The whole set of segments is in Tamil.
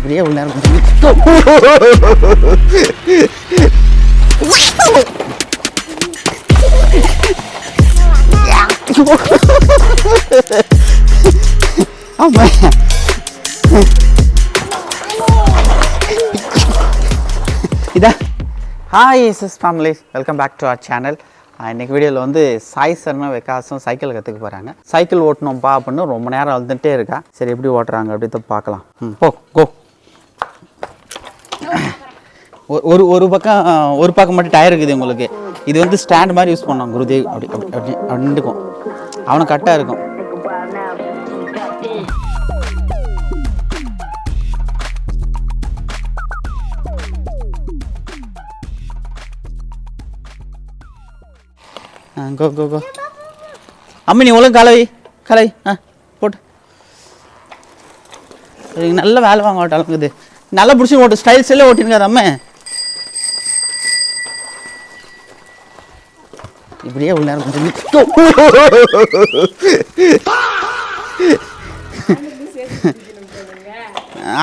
இப்படியே உள்ள நேரம் ஆமா. இதா hi sis family, welcome back to our channel. இன்றைக்கி வீடியோவில் வந்து சாய் சரணம் விகாஸும் சைக்கிள் கற்றுக்க போகிறாங்க. சைக்கிள் ஓட்டணும்ப்பா அப்படின்னு ரொம்ப நேரம் வந்துட்டே இருக்கா. சரி எப்படி ஓட்டுறாங்க அப்படி தான் பார்க்கலாம். போ கோ. ஒரு பக்கம் மட்டும் டயர் இருக்குது உங்களுக்கு. இது வந்து ஸ்டாண்ட் மாதிரி யூஸ் பண்ணோம் குருதேவ். அப்படி அப்படி அப்படி அப்படின்ட்டுக்கும் அவனுக்கு கரெக்டாக இருக்கும். கோ கோ கோ. அம்மி நீ ஒழுங்கு கலை போட்டு நல்ல வேலை வாங்க ஓட்டாளுங்குது. நல்லா பிடிச்சி ஓட்டு, ஸ்டைல்ஸ் எல்லாம் ஓட்டினுக்காது அம்மா. இப்படியே உள்ள நேரம் கொஞ்சம்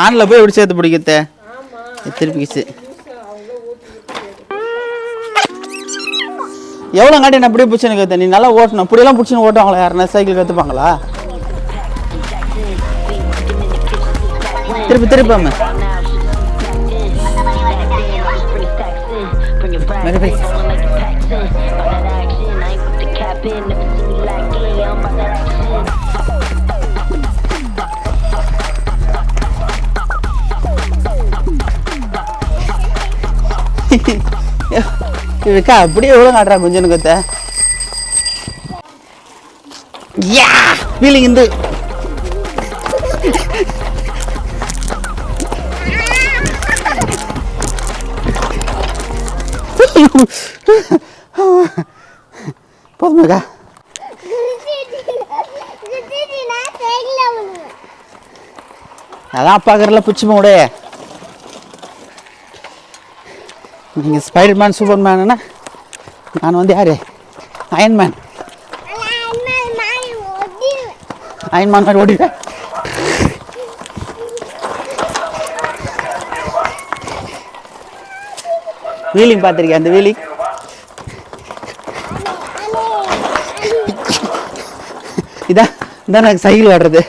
ஆனில் போய் எப்படி சேர்த்து பிடிக்கத்த திருப்பிக்கிச்சு. எவ்வளோ காட்டி நான் அப்படியே பிடிச்சி எனக்கு நீ நல்லா ஓட்டணும். இப்படியெல்லாம் பிடிச்சின்னு ஓட்டுவாங்களா? யாருன்னா சைக்கிள் கற்றுப்பாங்களா? திருப்பாம இருக்கா அப்படியே எவ்வளோ காட்டுறா கொஞ்சம் கத்த ஃபீலிங் இந்த போதுமாக்கா. அதான் பார்க்குறல பிடிச்சி போடே. நீங்கள் ஸ்பைடர்மேன் சூப்பர்மேனுன்னா நான் வந்து யார்? அயன்மேன் மாதிரி ஓடிடுவேன். வீலிங் பார்த்துருக்கேன். அந்த வீலிங் இதான் எனக்கு சைக்கிள் ஓடுறது.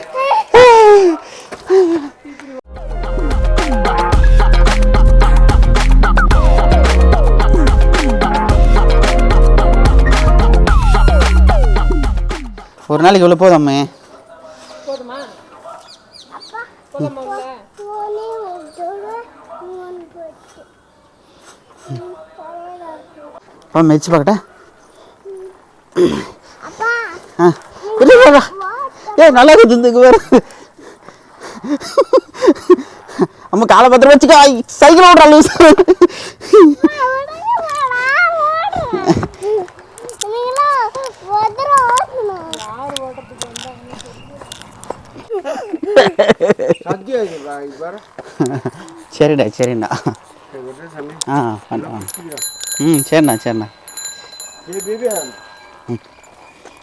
ஒரு நாளைக்கு எவ்வளோ போதும்? மெச்சு பார்க்கட்டா? நல்லா இருக்குது வேறு. அம்மா காலை பத்திரம் வச்சுக்கா. சைக்கிள் ஓடுறாள். சரிண்ணா சரிண்ணா. பண்ணுறேன். சரிண்ணா.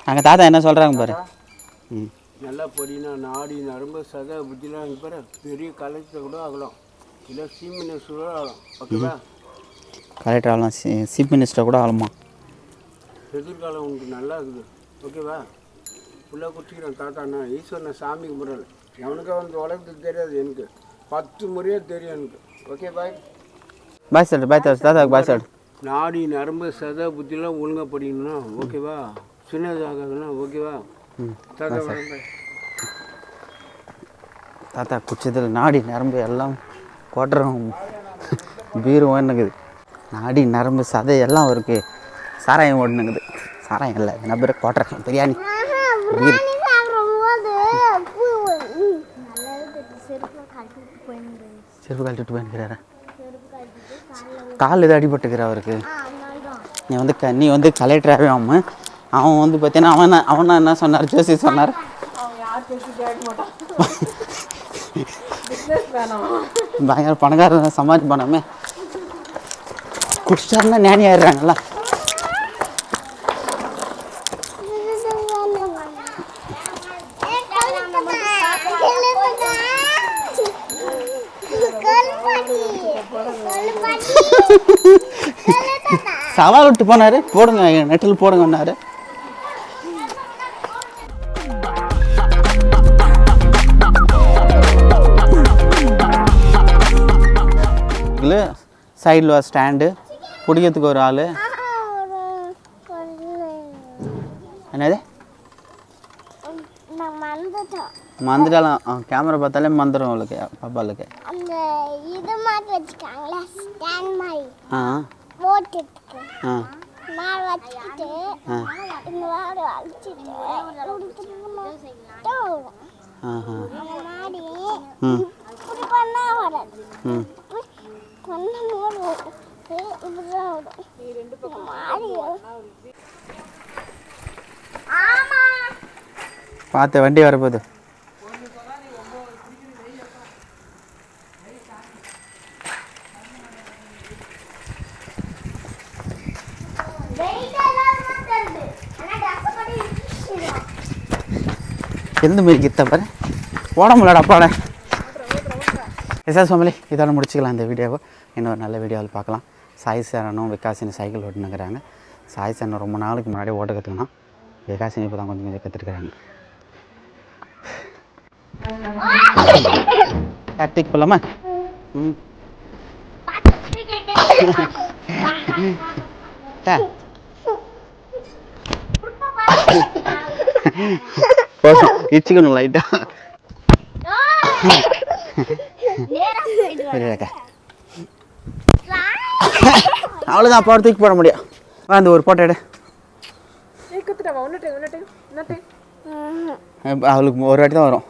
அங்கே தாத்தா என்ன சொல்கிறாங்க பாரு. நல்லா பொடினா நாடி நரம்பு சதை புத்திலாம் பாரு. பெரிய கலெக்டர் கூட ஆகலாம், இல்லை சீஃப் மினிஸ்டர் கூட ஆகலாம். ஓகேவா? கலெக்டர் ஆகலாம், சீஃப் மினிஸ்டர் கூட ஆகலாமா? எதிர்காலம் உனக்கு நல்லா இருக்குது. ஓகேவா? ஃபுல்லாக குடிச்சிக்கிறேன் தாத்தாண்ணா. ஈஸ்வரனை சாமி கும்பிட்றேன். எவனுக்கா வந்து உலகத்துக்கு தெரியாது, எனக்கு 10 முறையே தெரியும் எனக்கு. Okay bye bye sir. பாய் தாத்தா பாய் சார். நாடி நரம்பு சதை புத்திலாம் ஒழுங்காக படிக்கணும்னா ஓகேவா? சின்னதாகனா ஓகேவா? தாத்தா பாய். தாத்தா குச்சதில் நாடி நரம்பு எல்லாம் கோட்டுறோம். பீரும் என்னக்குது. நாடி நரம்பு சதை எல்லாம் இருக்குது. சாராயம் ஓடுனுங்குது. சாராயம் இல்லை, என்ன பேர் கோட்டுறேன் பிரியாணி பீர். செருப்பு கழட்டிட்டு போயிருக்கிறாரா? கால் எது அடிபட்டுக்கிற அவருக்கு? நீ வந்து கலெக்டராகவே அவன் வந்து பார்த்தீங்கன்னா அவனா என்ன சொன்னார்? ஜோசி சொன்னார். பயங்கர பணக்காரன் சமாளி பண்ணாமே. குடிச்சாருன்னா ஞானி ஆயிடுறாங்கல்ல. சவால் விட்டு போனாரு, போடுங்க நெட்டில் போடுங்கன்னாரு. சைடில் ஒரு ஸ்டாண்டு, பிடிக்கிறதுக்கு ஒரு ஆள். என்னது மந்திராலாம் கேமரா பார்த்தாலே மந்திரம் அவளுக்கு பாப்பாளுக்கு. அந்த இது மாதிரி வச்சுக்காங்களே ஸ்டாண்ட் மாதிரி ஆ போட்டுட்டு ஆ நான் வச்சுட்டு இந்த மாதிரி வச்சுட்டு ஆஹா முன்னாடி ம் இப்படி பண்ணா வராது. ம் பண்ணும்போது இப்படிதான் வரும். ஆமா பார்த்து வண்டி வரப்போகுது. எந்த மாரி கித்த பாரு ஓட முடியலடா அப்பாட. எஸ்எஸ் ஃபேமிலி இதோட முடிச்சுக்கலாம் இந்த வீடியோவை. இன்னொரு நல்ல வீடியோவில் பார்க்கலாம். சாய் சரணும் விகாசினி சைக்கிள் ஓட்டுனுங்கிறாங்க. சாய் சரணம் ரொம்ப நாளைக்கு முன்னாடி ஓட்ட கற்றுக்கணும். விகாசினி இப்போ தான் கொஞ்சம் கொஞ்சம் கற்றுருக்குறாங்க. டாக்டிக் போலாமா? ம் இச்சுக்கணும் லைட்டா. அவ்வளோதான் அப்போ தூக்கி போட முடியும். அந்த ஒரு போட்டோ எடு. அவளுக்கு ஒரு வாட்டி தான் வரும்.